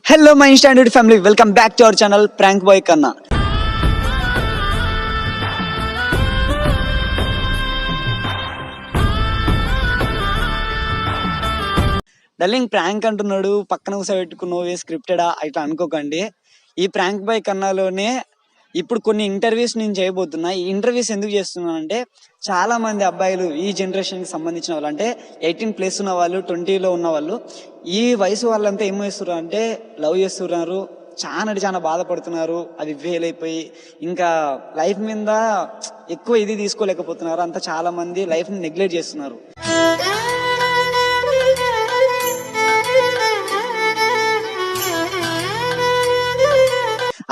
Hello my Instandard family, welcome back to our channel Prank Boy Kanna. డల్లింగ్ prank అంటున్నాడు, పక్కన కూసబెట్టుకున్నావు స్క్రిప్టెడా ఇట్లా అనుకోకండి. ఈ ప్రాంక్ బాయ్ కన్నాలోనే ఇప్పుడు కొన్ని ఇంటర్వ్యూస్ నేను చేయబోతున్నా. ఈ ఇంటర్వ్యూస్ ఎందుకు చేస్తున్నాను అంటే, చాలా మంది అబ్బాయిలు ఈ జనరేషన్కి సంబంధించిన వాళ్ళు, అంటే 18+ ఉన్న వాళ్ళు, 20లో ఉన్న వాళ్ళు, ఈ వయసు వాళ్ళంతా ఏం చేస్తున్నారు అంటే లవ్ చేస్తున్నారు, చాలా బాధపడుతున్నారు. అది ఫెయిల్ అయిపోయి ఇంకా లైఫ్ మీద ఎక్కువ ఇది తీసుకోలేకపోతున్నారు. అంతా చాలా మంది లైఫ్ని నెగ్లెక్ట్ చేస్తున్నారు.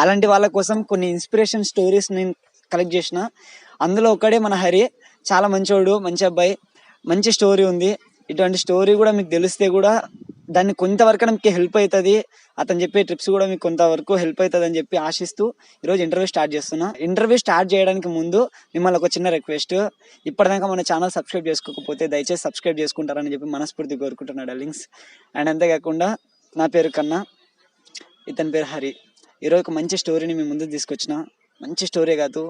అలాంటి వాళ్ళ కోసం కొన్ని ఇన్స్పిరేషన్ స్టోరీస్ నేను కలెక్ట్ చేసిన. అందులో ఒకడే మన హరి. చాలా మంచోడు, మంచి అబ్బాయి, మంచి స్టోరీ ఉంది. ఇటువంటి స్టోరీ కూడా మీకు తెలిస్తే కూడా దాన్ని కొంతవరకు మీకు హెల్ప్ అవుతుంది. అతను చెప్పే ట్రిప్స్ కూడా మీకు కొంతవరకు హెల్ప్ అవుతుంది అని చెప్పి ఆశిస్తూ ఈరోజు ఇంటర్వ్యూ స్టార్ట్ చేస్తున్నా. ఇంటర్వ్యూ స్టార్ట్ చేయడానికి ముందు మిమ్మల్ని ఒక చిన్న రిక్వెస్ట్, ఇప్పటిదాకా మన ఛానల్ సబ్స్క్రైబ్ చేసుకోకపోతే దయచేసి సబ్స్క్రైబ్ చేసుకుంటారని చెప్పి మనస్ఫూర్తి కోరుకుంటున్నాడు డార్లింగ్స్. అండ్ అంతేకాకుండా నా పేరు కన్నా, ఇతని పేరు హరి. ఈరోజు ఒక మంచి స్టోరీని మీ ముందుకు తీసుకొచ్చిన. మంచి స్టోరీ కాదు,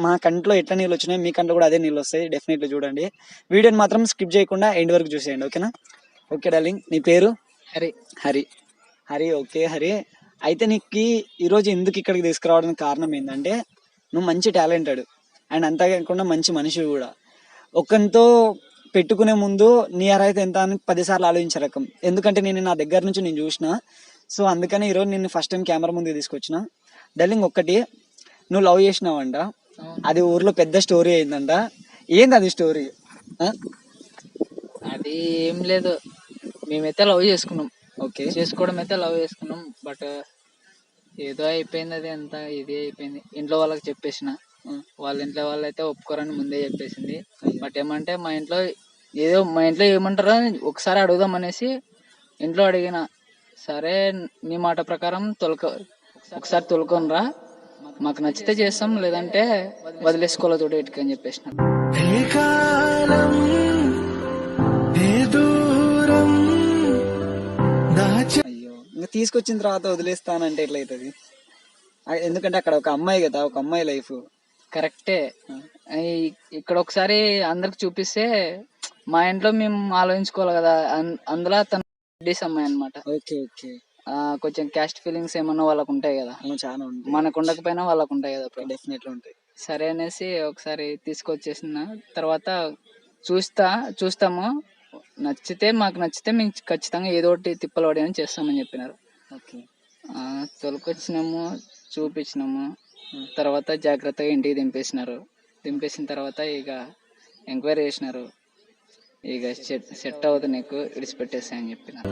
మా కంట్లో ఎట్లా నీళ్ళు వచ్చినాయి మీ కంట్లో కూడా అదే నీళ్ళు వస్తాయి. డెఫినెట్లీ చూడండి. వీడియోని మాత్రం స్కిప్ చేయకుండా ఎండ్ వరకు చూసేయండి, ఓకేనా? ఓకే డార్లింగ్, నీ పేరు? హరి. హరి. హరి, ఓకే హరి. అయితే నీకు ఈరోజు ఎందుకు ఇక్కడికి తీసుకురావడానికి కారణం ఏంటంటే, నువ్వు మంచి టాలెంటెడ్ అండ్ అంతేకాకుండా మంచి మనిషి కూడా. ఒక్కరితో పెట్టుకునే ముందు నీ అరైతే ఎంత అని 10 సార్లు ఆలోచించే రకం. ఎందుకంటే నేను నా దగ్గర నుంచి నేను చూసిన. సో అందుకని ఈరోజు నేను ఫస్ట్ టైం కెమెరా ముందుకు తీసుకొచ్చిన. డార్లింగ్, ఒక్కటి, నువ్వు లవ్ చేసినావంట, అది ఊర్లో పెద్ద స్టోరీ అయిందంట. ఏంది అది స్టోరీ? అది ఏం లేదు, మేమైతే లవ్ చేసుకున్నాం. ఓకే, చేసుకోవడం అయితే లవ్ చేసుకున్నాం. బట్ ఏదో అయిపోయింది, అది అంత ఇది అయిపోయింది. ఇంట్లో వాళ్ళకి చెప్పేసిన, వాళ్ళ ఇంట్లో వాళ్ళు అయితే ఒప్పుకోరని ముందే చెప్పేసింది. బట్ ఏమంటే మా ఇంట్లో ఏమంటారో ఒకసారి అడుగుదాం అనేసి ఇంట్లో అడిగిన. సరే నీ మాట ప్రకారం ఒకసారి తొలుకొనిరా, మాకు నచ్చితే చేస్తాం, లేదంటే వదిలేసుకోవాలి తోడు ఇటుక అని చెప్పేసిన. అయ్యో, ఇంకా తీసుకొచ్చిన తర్వాత వదిలేస్తానంటే ఎట్లయితుంది? ఎందుకంటే అక్కడ ఒక అమ్మాయి కదా, ఒక అమ్మాయి లైఫ్. కరెక్టే. ఇక్కడ ఒకసారి అందరికి చూపిస్తే మా ఇంట్లో మేము ఆలోచించుకోవాలి కదా. అందులో తన అమ్మాయి అనమాట. Okay okay. కొంచెం క్యాస్ట్ ఫీలింగ్స్ ఏమన్నా వాళ్ళకు ఉంటాయి కదా, చాలా ఉంటాయి. మనకు ఉండకపోయినా వాళ్ళకు ఉంటాయి కదా. డెఫినెట్లీ ఉంటాయి. సరే అనేసి ఒకసారి తీసుకొచ్చేసిన తర్వాత చూస్తాము, మాకు నచ్చితే మేము ఖచ్చితంగా ఏదో ఒకటి తిప్పలు పడి అని చేస్తామని చెప్పినారు. ఓకే. తొలకొచ్చినాము, చూపించినాము, తర్వాత జాగ్రత్తగా ఇంటికి దింపేసిన తర్వాత ఇక ఎంక్వైరీ చేసినారు. ఇక సెట్ అవుతుంది నీకు, విడిచిపెట్టేసా అని చెప్పినారు.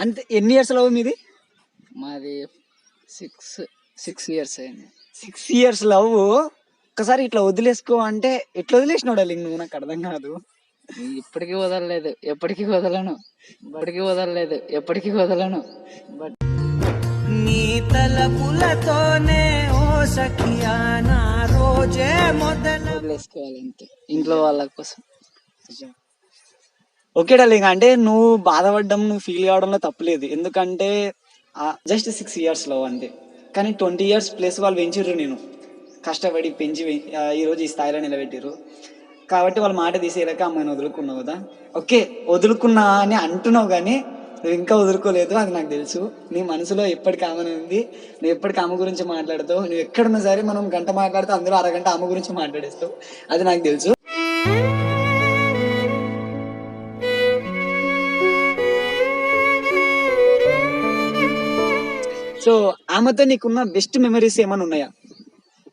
అంతే. ఎన్ని ఇయర్స్ లవ్ మీది? మాది 6 years అయింది. 6 years లవ్. ఒక్కసారి ఇట్లా వదిలేసుకో అంటే ఎట్లా వదిలేసినావు డార్లింగ్ నువ్వు? నాకు అర్థం కాదు. ఇప్పటికీ వదలలేదు, ఎప్పటికీ వదలను. బట్ నీ తలపులతోనే ఓ సఖియా నా రోజే వదిలేసుకోవాలి అంతే, ఇంట్లో వాళ్ళ కోసం. ఓకే డార్లింగ్, అంటే నువ్వు బాధపడడం, నువ్వు ఫీల్ కావడంలో తప్పులేదు. ఎందుకంటే జస్ట్ 6 years లవ్ అంతే. కానీ 20 years ప్లస్ వాళ్ళు పెంచిర్రు, నేను కష్టపడి పెంచి ఈరోజు ఈ స్థాయిలో నిలబెట్టిర్రు. కాబట్టి వాళ్ళ మాట తీసేయలేక అమ్మాయిని వదులుకున్నావు కదా. ఓకే, వదులుకున్నా అని అంటున్నావు కానీ నువ్వు ఇంకా వదులుకోలేదు, అది నాకు తెలుసు. నీ మనసులో ఎప్పటికీ ఆమె ఉంది. నువ్వు ఎప్పటికీ ఆమె గురించి మాట్లాడతావు. నువ్వు ఎక్కడున్నా సరే మనం గంట మాట్లాడితే అందులో అరగంట ఆమె గురించి మాట్లాడేస్తావు, అది నాకు తెలుసు. సో ఆమెతో నీకున్న బెస్ట్ మెమరీస్ ఏమైనా ఉన్నాయా?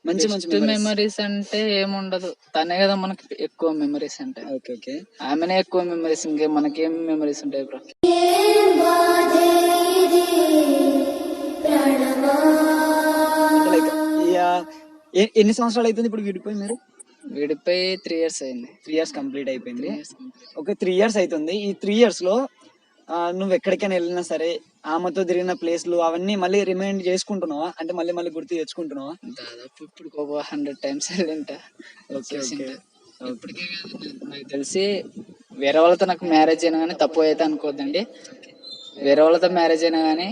మంచి మెమరీస్ అంటే ఏముండదు, తనే కదా మనకి ఎక్కువ మెమరీస్ అంటే. Okay okay. ఆమెనే ఎక్కువ మెమరీస్, ఇంకే మనకేం మెమరీస్ ఉంటాయి బ్రో? ఎన్ని సంవత్సరాలు అవుతుంది ఇప్పుడు విడిపోయి? మీరు విడిపోయి 3 years అయింది. 3 years కంప్లీట్ అయిపోయింది. ఓకే, 3 years అవుతుంది. ఈ 3 years లో నువ్వు ఎక్కడికైనా వెళ్ళినా సరే ఆమెతో తిరిగిన ప్లేస్లు అవన్నీ మళ్ళీ రిమైండ్ చేసుకుంటున్నావా? అంటే మళ్ళీ గుర్తు తెచ్చుకుంటున్నావా? దాదాపు ఇప్పుడు 100 times వెళ్ళింట. Okay okay. ఇప్పటికే కాదు, నాకు తెలిసి వేరే వాళ్ళతో నాకు మ్యారేజ్ అయినా కానీ తప్పు అయితే అనుకోవద్దండి. వేరే వాళ్ళతో మ్యారేజ్ అయినా కానీ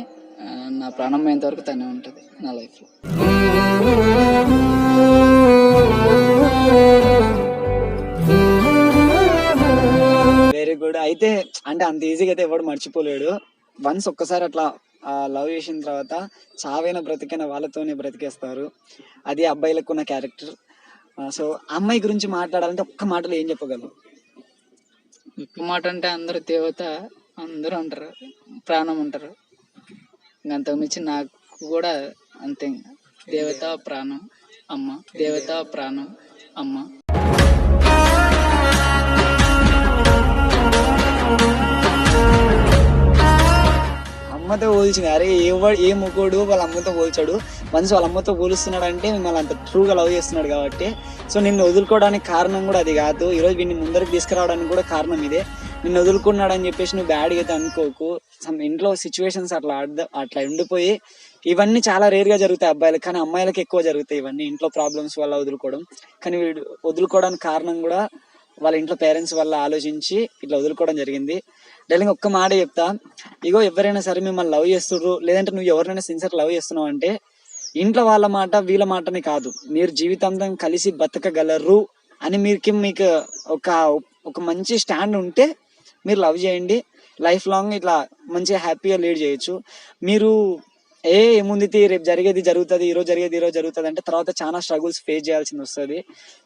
నా ప్రాణం పోయేంత వరకు తనే ఉంటుంది నా లైఫ్లో. Very good. అయితే అంటే అంత ఈజీగా అయితే ఎవడు మర్చిపోలేడు. వన్స్ ఒక్కసారి అట్లా లవ్ చేసిన తర్వాత చావైన బ్రతికైన వాళ్ళతోనే బ్రతికేస్తారు. అది అబ్బాయిలకు ఉన్న క్యారెక్టర్. సో అమ్మాయి గురించి మాట్లాడాలంటే ఒక్క మాటలో ఏం చెప్పగలవు? ఒక్క మాట అంటే అందరూ దేవత, అందరూ అంటారు, ప్రాణం అంటారు. ఇంకా అంతకుమించి నాకు కూడా అంతే. ఇంకా దేవత ప్రాణం అమ్మ, దేవత ప్రాణం అమ్మ. అమ్మతో పోల్చింది. అరే ఏ మొగోడు వాళ్ళ అమ్మతో పోల్చాడు. వన్స్ వాళ్ళ అమ్మతో పోలుస్తున్నాడు అంటే మిమ్మల్ని అంత ట్రూగా లవ్ చేస్తున్నాడు కాబట్టి. సో నిన్ను వదులుకోవడానికి కారణం కూడా అది కాదు. ఈరోజు వీడిని ముందరికి తీసుకురావడానికి కూడా కారణం ఇదే. నిన్ను వదులుకున్నాడు అని చెప్పేసి నువ్వు బ్యాడ్గా అయితే అనుకోకు. ఇంట్లో సిచ్యువేషన్స్ అట్లా ఉండిపోయి ఇవన్నీ చాలా రేర్ గా జరుగుతాయి అబ్బాయిలకు, కానీ అమ్మాయిలకు ఎక్కువ జరుగుతాయి ఇవన్నీ. ఇంట్లో ప్రాబ్లమ్స్ వల్ల వదులుకోవడం. కానీ వీడు వదులుకోవడానికి కారణం కూడా వాళ్ళ ఇంట్లో పేరెంట్స్ వల్ల ఆలోచించి ఇట్లా వదులుకోవడం జరిగింది. డైలింగ్ ఒక్క మాట చెప్తా, ఇగో ఎవరైనా సరే మిమ్మల్ని లవ్ చేస్తుర్రు, లేదంటే నువ్వు ఎవరైనా సిన్సియర్ లవ్ చేస్తున్నావు అంటే ఇంట్లో వాళ్ళ మాట వీళ్ళ మాటనే కాదు, మీరు జీవితాంతం కలిసి బతకగలరు అని మీకు ఒక ఒక మంచి స్టాండ్ ఉంటే మీరు లవ్ చేయండి. లైఫ్ లాంగ్ ఇట్లా మంచిగా హ్యాపీగా లీడ్ చేయొచ్చు. మీరు ఏముంది రేపు జరిగేది జరుగుతుంది, ఈరోజు జరుగుతుంది అంటే తర్వాత చాలా స్ట్రగుల్స్ ఫేస్ చేయాల్సింది వస్తుంది.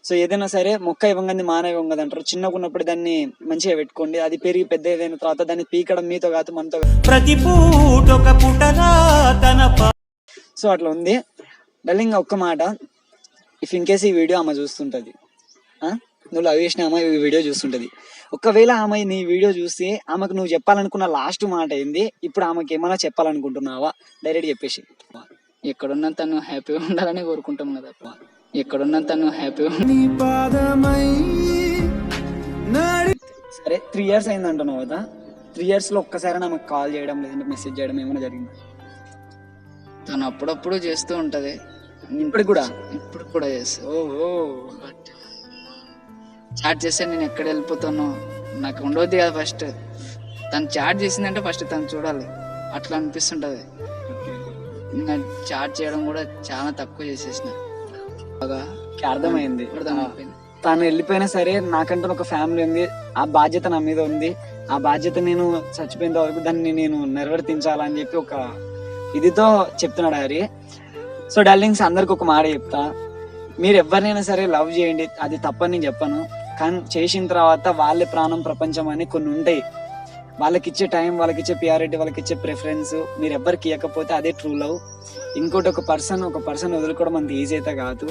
సో ఏదైనా సరే మొక్క ఇవ్వంగంది మాన ఇవ్వంగది అంటారు. చిన్నగా ఉన్నప్పుడు దాన్ని మంచిగా పెట్టుకోండి. అది పెరిగి పెద్ద ఏదైన తర్వాత దాన్ని పీకడం మీతో కాదు మనతో. ప్రతి పూట ఒక పుటగా తన. సో అట్లా ఉంది. డల్లింగ్ ఒక్క మాట, ఇఫ్ ఇన్ కేస్ ఈ వీడియో ఆమె చూస్తుంటది, నువ్వు లవ్ చేసిన ఆమె ఈ వీడియో చూస్తుంటది, ఒకవేళ ఆమె నీ వీడియో చూసి ఆమెకు నువ్వు చెప్పాలనుకున్న లాస్ట్ మాట ఏంది, ఇప్పుడు ఆమెకి ఏమైనా చెప్పాలనుకుంటున్నావా? డైరెక్ట్ చెప్పేసి. ఎక్కడున్నా తను హ్యాపీగా ఉండాలని కోరుకుంటాం కదా. ఎక్కడున్నా తను హ్యాపీగా. సరే 3 years అయింది అంటున్నావు కదా, 3 years లో ఒక్కసారి ఆమెకు కాల్ చేయడం లేదంటే మెసేజ్ చేయడం ఏమైనా జరిగిందా? తను అప్పుడప్పుడు చేస్తూ ఉంటది. ఇప్పుడు కూడా చేస్తా. బట్ చాట్ చేస్తే నేను ఎక్కడ వెళ్ళిపోతానో నాకు ఉండవద్దు కదా. ఫస్ట్ తను చాట్ చేసిందంటే ఫస్ట్ తను చూడాలి, అట్లా అనిపిస్తుంటది. ఇంకా చాట్ చేయడం కూడా చాలా తక్కువ చేసేసిన. బాగా అర్థమైంది. అర్థమైపోయింది. తను వెళ్ళిపోయినా సరే నాకంటూ ఒక ఫ్యామిలీ ఉంది, ఆ బాధ్యత నా మీద ఉంది. ఆ బాధ్యత నేను చచ్చిపోయేంత వరకు దాన్ని నేను నెరవేర్తించాలని చెప్పి ఒక ఇదితో చెప్తున్నాడు హరి. సో డార్లింగ్స్, అందరికి ఒక మాట చెప్తా, మీరు ఎవరినైనా సరే లవ్ చేయండి, అది తప్పని నేను చెప్పను. కానీ చేసిన తర్వాత వాళ్ళే ప్రాణం ప్రపంచం అని కొన్ని ఉంటాయి. వాళ్ళకిచ్చే టైం, వాళ్ళకిచ్చే ప్రియారిటీ, వాళ్ళకిచ్చే ప్రిఫరెన్స్ మీరు ఎవ్వరికి ఇవ్వకపోతే అదే ట్రూ లవ్. ఇంకోటి ఒక పర్సన్ వదులుకోవడం అంత ఈజీ అయితే కాదు.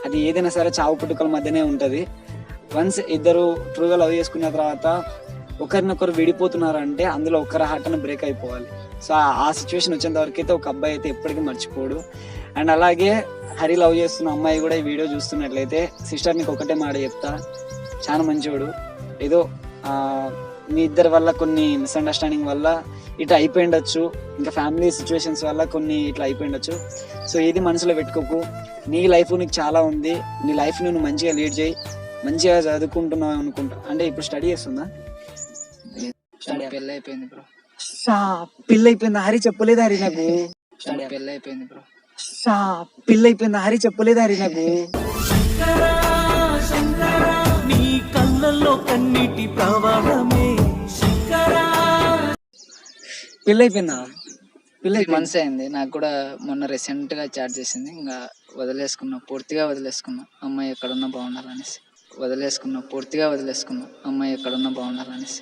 అది ఏదైనా సరే చావు పుట్టుకల మధ్యనే ఉంటుంది. వన్స్ ఇద్దరు ట్రూగా లవ్ చేసుకున్న తర్వాత ఒకరినొకరు విడిపోతున్నారంటే అందులో ఒకరి హార్ట్ అని బ్రేక్ అయిపోవాలి. సో ఆ సిచ్యువేషన్ వచ్చేంత వరకు అయితే ఒక అబ్బాయి అయితే ఎప్పటికీ మర్చిపోడు. అండ్ అలాగే హరి లవ్ చేస్తున్న అమ్మాయి కూడా ఈ వీడియో చూస్తున్నట్లయితే, సిస్టర్ నీకు ఒకటే మాట చెప్తా, చాలా మంచివాడు. ఏదో మీ ఇద్దరి వల్ల కొన్ని మిస్అండర్స్టాండింగ్ వల్ల ఇట్లా అయిపోయిండొచ్చు, ఇంకా ఫ్యామిలీ సిచ్యువేషన్స్ వల్ల కొన్ని ఇట్లా అయిపోయిండొచ్చు. సో ఏది మనసులో పెట్టుకోకు. నీ లైఫ్ నీకు చాలా ఉంది. నీ లైఫ్ నువ్వు మంచిగా లీడ్ చేయి. మంచిగా చదువుకుంటున్నావు అనుకుంటా. అంటే ఇప్పుడు స్టడీ చేస్తుందా? పెళ్ళి అయిపోయింది బ్రో. పెళ్ళి అయిపోయిందా? హరి చెప్పలేదు హరి నాకు. పెళ్ళి అయిపోయింది బ్రో. పెళ్ళి అయిపోయిందా? హరి చెప్పలేదు హరి నాకు. పెళ్ళి అయిపోయిందా? 3 months అయింది. నాకు కూడా మొన్న రీసెంట్ గా చాట్ చేసింది. ఇంకా పూర్తిగా వదిలేసుకున్నా అమ్మాయి ఎక్కడున్నా బాగుండాలనేసి. పూర్తిగా వదిలేసుకున్నా అమ్మాయి ఎక్కడున్నా బాగుండాలనేసి.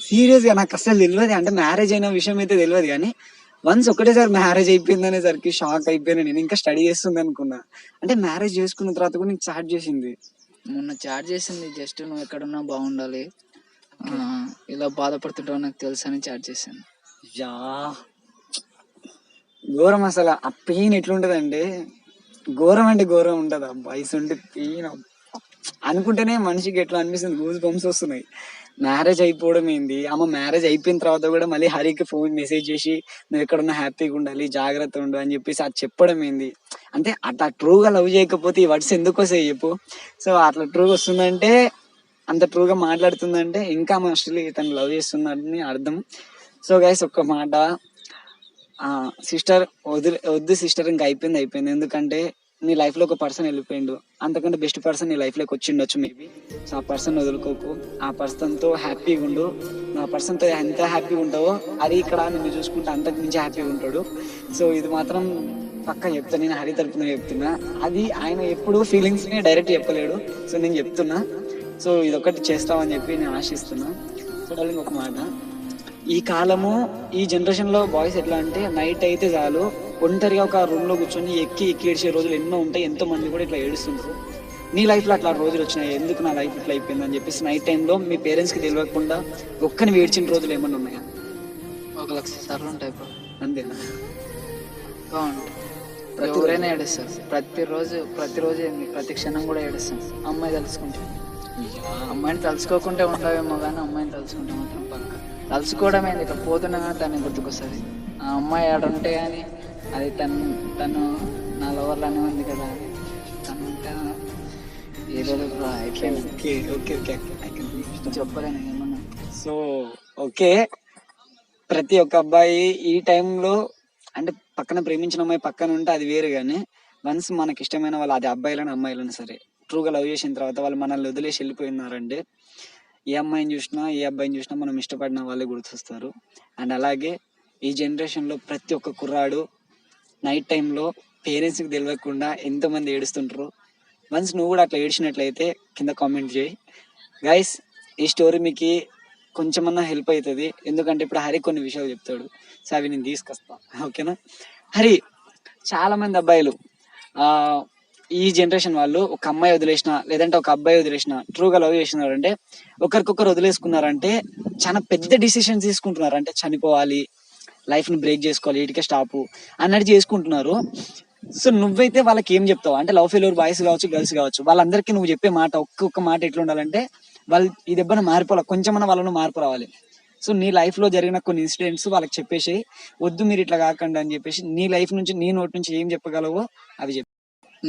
సీరియస్ గా నాకు అసలు తెలియదు. అంటే మ్యారేజ్ అయిన విషయం అయితే తెలియదు, కానీ వన్స్ ఒకటేసారి మ్యారేజ్ అయిపోయింది అనేసరికి షాక్ అయిపోయినా. నేను ఇంకా స్టడీ చేస్తుంది అనుకున్నా. అంటే మ్యారేజ్ చేసుకున్న తర్వాత కూడా నీకు చాట్ చేసింది? మొన్న చాట్ చేసింది. జస్ట్ నువ్వు ఎక్కడున్నా బాగుండాలి, ఇలా బాధపడుతుంటావు నాకు తెలుసు అని చాట్ చేశాను. ఘోరం. అసలు ఆ పెయిన్ ఎట్లుంటదంటే ఘోరం అంటే ఘోరం ఉంటది. ఆ వయసు ఉంటే పెయిన్ అనుకుంటేనే మనిషికి ఎట్లా అనిపిస్తుంది, గూస్ బంప్స్ వస్తున్నాయి. మ్యారేజ్ అయిపోవడం ఏంది, ఆమె మ్యారేజ్ అయిపోయిన తర్వాత కూడా మళ్ళీ హరికి ఫోన్ మెసేజ్ చేసి నువ్వు ఎక్కడున్నా హ్యాపీగా ఉండాలి, జాగ్రత్త ఉండు అని చెప్పేసి అది చెప్పడం ఏంది. అంటే అట్లా ట్రూగా లవ్ చేయకపోతే ఈ వర్డ్స్ ఎందుకు వస్తాయి చెప్పు. సో అట్లా ట్రూగా వస్తుందంటే, అంత ట్రూగా మాట్లాడుతుందంటే ఇంకా మోస్ట్లీ తను లవ్ చేస్తుందని అర్థం. సో గైస్ ఒక్క మాట, సిస్టర్ వద్దు సిస్టర్, ఇంకా అయిపోయింది. ఎందుకంటే నీ లైఫ్ లో ఒక పర్సన్ వెళ్ళిపోయిండు, అంతకంటే బెస్ట్ పర్సన్ నీ లైఫ్ లోకి వచ్చిండొచ్చు మేబీ. సో ఆ పర్సన్ వదులుకోకు, ఆ పర్సన్ తో హ్యాపీగా ఉండు. ఆ పర్సన్ తో ఎంత హ్యాపీగా ఉంటావో హరి ఇక్కడ నిన్ను చూసుకుంటే అంతకు మించి హ్యాపీగా ఉంటాడు. సో ఇది మాత్రం పక్కా చెప్తా, నేను హరి తరపున చెప్తున్నా. అది ఆయన ఎప్పుడు ఫీలింగ్స్ ని డైరెక్ట్ చెప్పలేడు, సో నేను చెప్తున్నా. సో ఇదొకటి చేస్తామని చెప్పి నేను ఆశిస్తున్నా. సో డార్లింగ్ ఒక మాట, ఈ కాలము ఈ జనరేషన్ లో బాయ్స్ ఎట్లా అంటే నైట్ అయితే చాలు ఒంటరిగా ఒక రూమ్ లో కూర్చొని ఎక్కి ఏడ్చే రోజులు ఎన్నో ఉంటాయి. ఎంతో మంది కూడా ఇట్లా ఏడుస్తుంటారు. నీ లైఫ్ లో అట్లా రోజులు వచ్చినాయి, ఎందుకు నా లైఫ్ ఇట్లా అయిపోయింది అని చెప్పేసి నైట్ టైంలో మీ పేరెంట్స్ కి తెలియకుండా ఒక్కని ఏడ్చిన రోజులు ఏమన్నా ఉన్నాయా? 1,00,000 సార్లు ఉంటాయి బ్రో. అంతేనా? బాగుంటుంది. ఎవరైనా ఏడుస్తారు, ప్రతిరోజు ఏంది, ప్రతి క్షణం కూడా ఏడుస్తాం అమ్మాయి తలుచుకుంటే. అమ్మాయిని తలుచుకోకుంటే ఉండవేమో కానీ అమ్మాయిని తలుచుకుంటే మాత్రం పక్క. తలుచుకోవడం ఏంది, ఇక్కడ పోతున్నా కానీ తను గుర్తుకొస్తుంది. ఆ అమ్మాయి ఆడుంటే కానీ అది తను నా లవర్లానే ఉంది కదా, తను ఉంటే ఏదో అయిపోయింది. చెప్పలేను ఏమన్నా. సో ఓకే, ప్రతి ఒక్క అబ్బాయి ఈ టైంలో అంటే పక్కన ప్రేమించిన అమ్మాయి పక్కన ఉంటే అది వేరు, కానీ వన్స్ మనకి ఇష్టమైన వాళ్ళు, అది అబ్బాయిలైనా అమ్మాయిలైనా సరే, ట్రూగా లవ్ చేసిన తర్వాత వాళ్ళు మనల్ని వదిలేసి వెళ్ళిపోయినారంటే ఏ అమ్మాయిని చూసినా ఏ అబ్బాయిని చూసినా మనం ఇష్టపడిన వాళ్ళే గుర్తొస్తారు. అండ్ అలాగే ఈ జనరేషన్లో ప్రతి ఒక్క కుర్రాడు నైట్ టైంలో పేరెంట్స్కి తెలియకుండా ఎంతోమంది ఏడుస్తుంటారు. వన్స్ నువ్వు కూడా అట్లా ఏడ్చినట్లయితే కింద కామెంట్ చేయి గైస్. ఈ స్టోరీ మీకు కొంచెమన్నా హెల్ప్ అవుతుంది, ఎందుకంటే ఇప్పుడు హరి కొన్ని విషయాలు చెప్తాడు. సో అవి నేను తీసుకొస్తా, ఓకేనా? హరి, చాలా మంది అబ్బాయిలు ఈ జనరేషన్ వాళ్ళు ఒక అమ్మాయి వదిలేసిన లేదంటే ఒక అబ్బాయి వదిలేసిన ట్రూగా లవ్ చేసినారంటే ఒకరికొకరు వదిలేసుకున్నారంటే చాలా పెద్ద డిసిషన్స్ తీసుకుంటున్నారు. అంటే చనిపోవాలి, లైఫ్ ని బ్రేక్ చేసుకోవాలి, ఇటుకే స్టాప్ అన్నట్టు చేసుకుంటున్నారు. సో నువ్వైతే వాళ్ళకి ఏం చెప్తావు? అంటే లవ్ ఫెయిల్యూర్ బాయ్స్ కావచ్చు, గర్ల్స్ కావచ్చు, వాళ్ళందరికీ నువ్వు చెప్పే మాట ఒక్కొక్క మాట ఎట్లా ఉండాలంటే వాళ్ళు ఈ దెబ్బను మారిపోవాలి, కొంచెమన్నా వాళ్ళను మార్పు రావాలి. సో నీ లైఫ్ లో జరిగిన కొన్ని ఇన్సిడెంట్స్ వాళ్ళకి చెప్పేసి వద్దు మీరు ఇట్లా కాకండి అని చెప్పేసి నీ లైఫ్ నుంచి నీ నోటి నుంచి ఏం చెప్పగలవో అవి చెప్పు.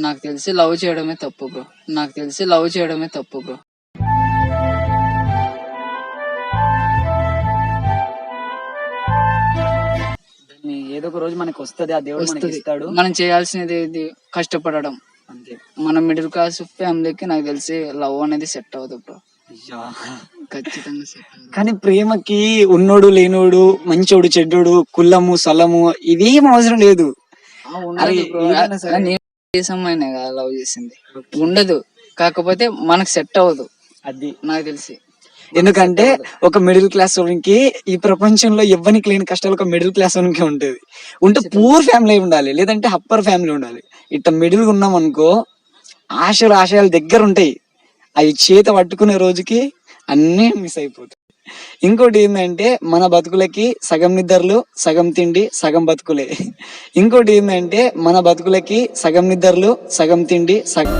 నాకు తెలిసి లవ్ చేయడమే తప్పు బ్రో. ఏదో ఒక రోజు మనకి వస్తుంది, ఆ దేవుడు మనకి ఇస్తాడు. మనం చేయాల్సినది ఇది కష్టపడడం అంతే. మన మిడిల్ క్లాస్ ఫ్యామిలీకి నాకు తెలిసి లవ్ అనేది సెట్ అవ్వదు బ్రో, ఖచ్చితంగా సెట్ అవ్వదు. కానీ ప్రేమకి ఉన్నోడు లేనోడు, మంచోడు చెడ్డోడు, కుల్లము సలము ఇవేం అవసరం లేదు. అమ్మాయినే కదా లవ్ చేసింది, ఉండదు. కాకపోతే మనకు సెట్ అవ్వదు, అది నాకు తెలిసి. ఎందుకంటే ఒక మిడిల్ క్లాస్ వానికి ఈ ప్రపంచంలో ఎవ్వరికి లేని కష్టాలు ఒక మిడిల్ క్లాస్ వానికి ఉంటది. ఉంటే పూర్ ఫ్యామిలీ ఉండాలి, లేదంటే అప్పర్ ఫ్యామిలీ ఉండాలి. ఇట్లా మిడిల్ ఉన్నాం అనుకో ఆశయాలు దగ్గర ఉంటాయి, అవి చేత పట్టుకునే రోజుకి అన్నీ మిస్ అయిపోతాయి. ఇంకోటి ఏంటంటే మన బతుకులకి సగం నిద్రలు సగం తిండి సగం బతుకులే. ఇంకోటి ఏంటంటే మన బతుకులకి సగం నిద్రలు సగం తిండి సగం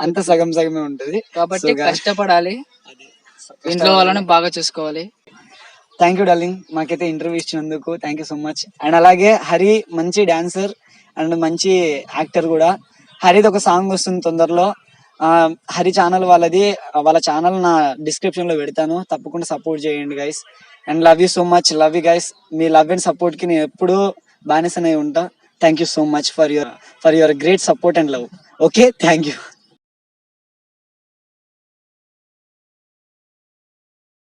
అంత సగం సగమే ఉంటది. కాబట్టి కష్టపడాలి, ఇంట్లో వాళ్ళని బాగా చూసుకోవాలి. థ్యాంక్ యూ డార్లింగ్, మాకైతే ఇంటర్వ్యూ ఇచ్చినందుకు thank you so much. And అలాగే హరి మంచి డాన్సర్ అండ్ మంచి యాక్టర్ కూడా. హరిది ఒక సాంగ్ వస్తుంది తొందరలో, హరి ఛానల్ వాళ్ళది, వాళ్ళ ఛానల్ నా డిస్క్రిప్షన్ లో పెడతాను, తప్పకుండా సపోర్ట్ చేయండి guys. And love you so much, love you guys. Me love and support కి నేను ఎప్పుడూ బానిసనే ఉంటా. Thank you so much for your great support and love. Okay, thank you.